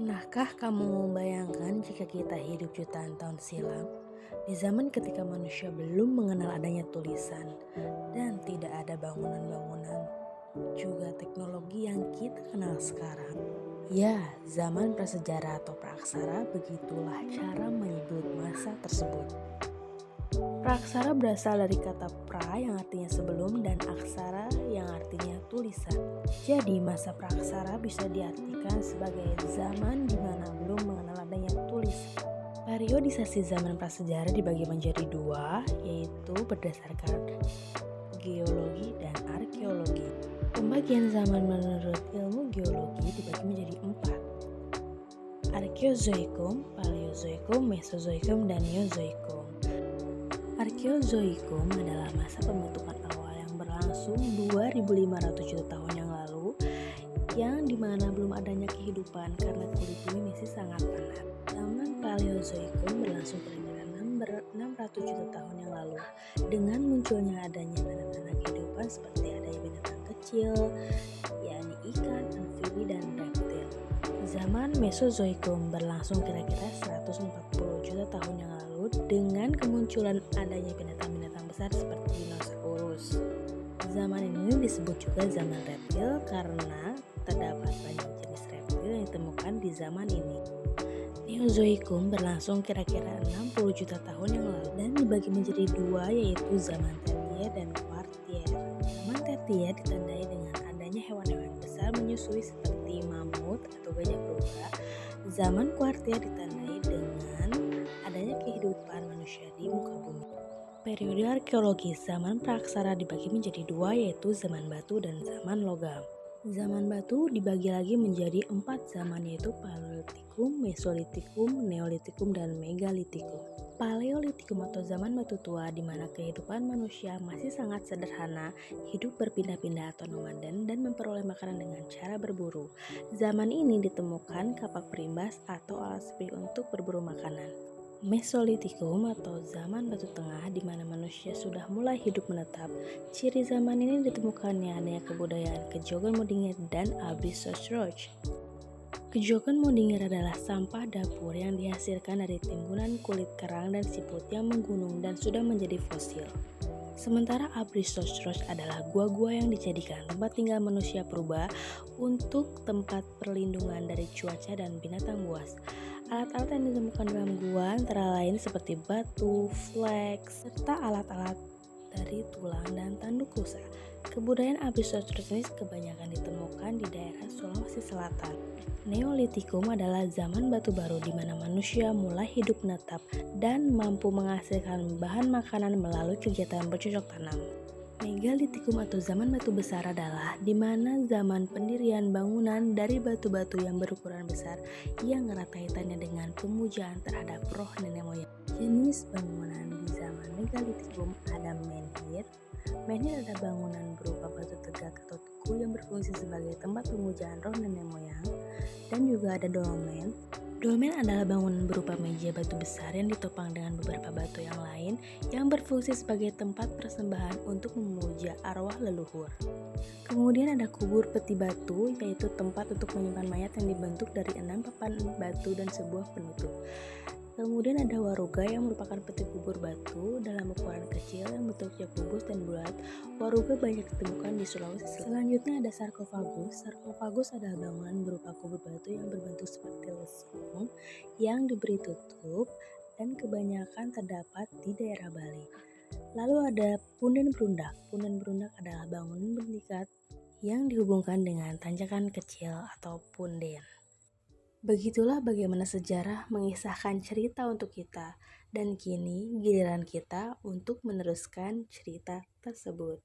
Pernahkah kamu membayangkan jika kita hidup jutaan tahun silam, di zaman ketika manusia belum mengenal adanya tulisan dan tidak ada bangunan-bangunan, juga teknologi yang kita kenal sekarang? Ya, zaman prasejarah atau praaksara, begitulah cara menyebut masa tersebut. Praaksara berasal dari kata pra yang artinya sebelum dan aksara yang artinya tulisan. Jadi masa praaksara bisa diartikan sebagai zaman di mana belum mengenal adanya tulisan. Periodisasi zaman prasejarah dibagi menjadi dua, yaitu berdasarkan geologi dan arkeologi. Pembagian zaman menurut ilmu geologi dibagi menjadi empat: Arkeozoikum, Paleozoikum, Mesozoikum, dan Neozoikum. Arkeozoikum adalah masa pembentukan awal yang berlangsung 2500 juta tahun yang lalu, yang dimana belum adanya kehidupan karena kulit bumi masih sangat panas. Zaman Paleozoikum berlangsung kira-kira 600 juta tahun yang lalu, dengan munculnya adanya tanda-tanda kehidupan seperti adanya binatang kecil, yakni ikan, amfibi, dan reptil. Zaman Mesozoikum berlangsung kira-kira 140 juta tahun yang lalu dengan kemunculan adanya binatang-binatang besar seperti dinosaurus. Zaman ini disebut juga zaman reptil karena terdapat banyak jenis reptil yang ditemukan di zaman ini. Neozoikum berlangsung kira-kira 60 juta tahun yang lalu dan dibagi menjadi dua, yaitu zaman Tertier dan Kuartier. Zaman Tertier ditandai dengan adanya hewan-hewan besar menyusui seperti mamut atau gajah purba. Zaman Kuartier ditandai dengan adanya kehidupan manusia di muka bumi. Periode arkeologi zaman praaksara dibagi menjadi dua, yaitu zaman batu dan zaman logam. Zaman batu dibagi lagi menjadi empat zaman, yaitu Paleolitikum, Mesolitikum, Neolitikum, dan Megalitikum. Paleolitikum atau zaman batu tua, di mana kehidupan manusia masih sangat sederhana, hidup berpindah-pindah atau nomaden, dan memperoleh makanan dengan cara berburu. Zaman ini ditemukan kapak perimbas atau alat seperti untuk berburu makanan. Mesolitikum atau zaman batu tengah, di mana manusia sudah mulai hidup menetap. Ciri zaman ini ditemukannya adanya kebudayaan Kejogan Modingir dan Abrissosroch. Kejogan Modingir adalah sampah dapur yang dihasilkan dari timbunan kulit kerang dan siput yang menggunung dan sudah menjadi fosil. Sementara Abrissosroch adalah gua-gua yang dijadikan tempat tinggal manusia purba untuk tempat perlindungan dari cuaca dan binatang buas. Alat-alat yang ditemukan dalam gua antara lain seperti batu, flex, serta alat-alat dari tulang dan tanduk rusa. Kebudayaan Abrissosroch ini kebanyakan ditemukan di daerah Sulawesi Selatan. Neolitikum adalah zaman batu baru di mana manusia mulai hidup menetap dan mampu menghasilkan bahan makanan melalui kegiatan bercocok tanam. Megalitikum atau zaman batu besar adalah di mana zaman pendirian bangunan dari batu-batu yang berukuran besar yang erat kaitannya dengan pemujaan terhadap roh nenek moyang. Jenis bangunan di zaman Megalitikum ada menhir. Menhir adalah bangunan berupa batu tegak atau tugu yang berfungsi sebagai tempat pemujaan roh nenek moyang, dan juga ada dolmen. Dolmen adalah bangunan berupa meja batu besar yang ditopang dengan beberapa batu yang lain yang berfungsi sebagai tempat persembahan untuk memuja arwah leluhur. Kemudian ada kubur peti batu, yaitu tempat untuk menyimpan mayat yang dibentuk dari 6 papan batu dan sebuah penutup. Kemudian ada waruga yang merupakan peti kubur batu dalam ukuran kecil yang bentuknya kubus dan bulat. Waruga banyak ditemukan di Sulawesi. Selanjutnya ada sarkofagus. Sarkofagus adalah bangunan berupa kubur batu yang berbentuk seperti lesung yang diberi tutup dan kebanyakan terdapat di daerah Bali. Lalu ada punden berundak. Punden berundak adalah bangunan bertingkat yang dihubungkan dengan tanjakan kecil atau punden. Begitulah bagaimana sejarah mengisahkan cerita untuk kita, dan kini giliran kita untuk meneruskan cerita tersebut.